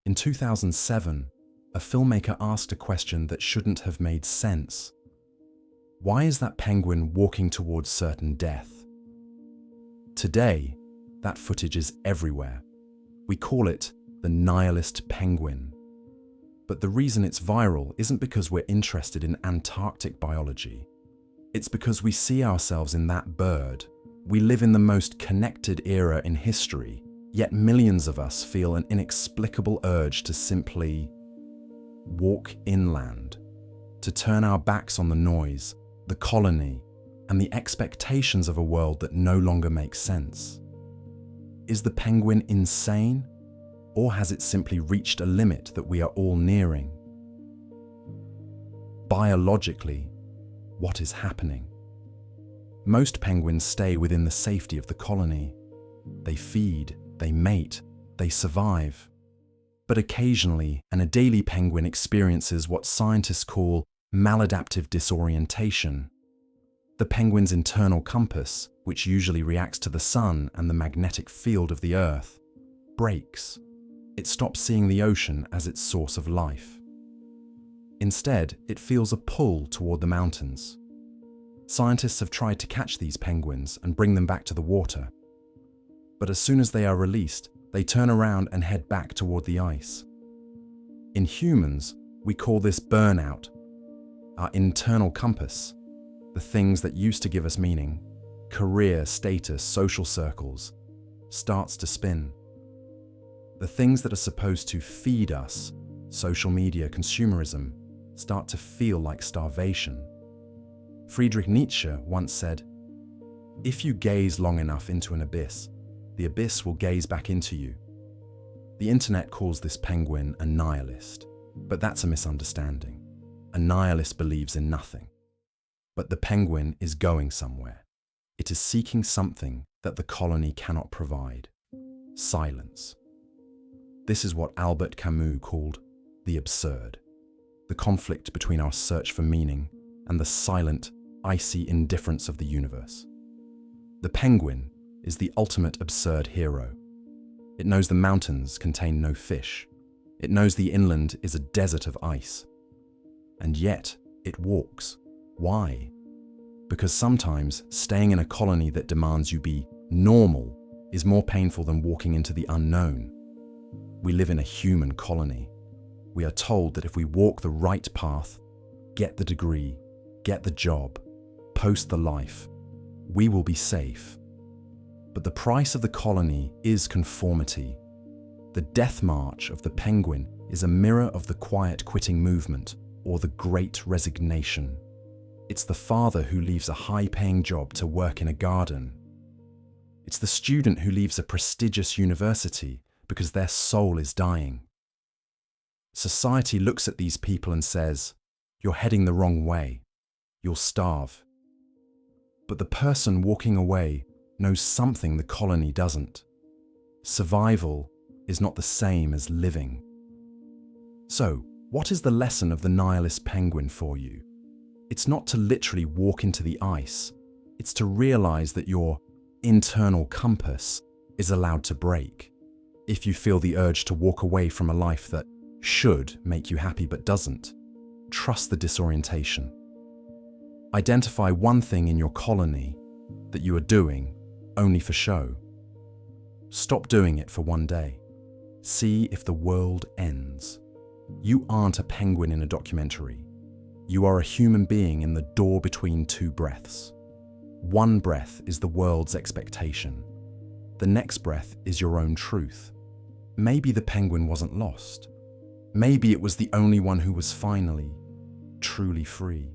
In 2007, a filmmaker asked a question that shouldn't have made sense. Why is that penguin walking towards certain death? Today, that footage is everywhere. We call it the Nihilist Penguin. But the reason it's viral isn't because we're interested in Antarctic biology. It's because we see ourselves in that bird. We live in the most connected era in history, yet millions of us feel an inexplicable urge to simply walk inland, to turn our backs on the noise, the colony, and the expectations of a world that no longer makes sense. Is the penguin insane, or has it simply reached a limit that we are all nearing? Biologically, what is happening? Most penguins stay within the safety of the colony. They feed, they mate, they survive. But occasionally, an Adélie penguin experiences what scientists call maladaptive disorientation. The penguin's internal compass, which usually reacts to the sun and the magnetic field of the Earth, breaks. It stops seeing the ocean as its source of life. Instead, it feels a pull toward the mountains. Scientists have tried to catch these penguins and bring them back to the water. But as soon as they are released, they turn around and head back toward the ice. In humans, we call this burnout. Our internal compass, the things that used to give us meaning, career, status, social circles, starts to spin. The things that are supposed to feed us, social media, consumerism, start to feel like starvation. Friedrich Nietzsche once said, "If you gaze long enough into an abyss, the abyss will gaze back into you." The internet calls this penguin a nihilist, but that's a misunderstanding. A nihilist believes in nothing. But the penguin is going somewhere. It is seeking something that the colony cannot provide: silence. This is what Albert Camus called the absurd, the conflict between our search for meaning and the silent, icy indifference of the universe. The penguin is the ultimate absurd hero. It knows the mountains contain no fish. It knows the inland is a desert of ice. And yet, it walks. Why? Because sometimes staying in a colony that demands you be normal is more painful than walking into the unknown. We live in a human colony. We are told that if we walk the right path, get the degree, get the job, post the life, we will be safe. But the price of the colony is conformity. The death march of the penguin is a mirror of the quiet quitting movement, or the Great Resignation. It's the father who leaves a high-paying job to work in a garden. It's the student who leaves a prestigious university because their soul is dying. Society looks at these people and says, "You're heading the wrong way. You'll starve." But the person walking away knows something the colony doesn't. Survival is not the same as living. So, what is the lesson of the Nihilist Penguin for you? It's not to literally walk into the ice. It's to realize that your internal compass is allowed to break. If you feel the urge to walk away from a life that should make you happy but doesn't, trust the disorientation. Identify one thing in your colony that you are doing only for show. Stop doing it for one day. See if the world ends. You aren't a penguin in a documentary. You are a human being in the door between two breaths. One breath is the world's expectation. The next breath is your own truth. Maybe the penguin wasn't lost. Maybe it was the only one who was finally, truly free.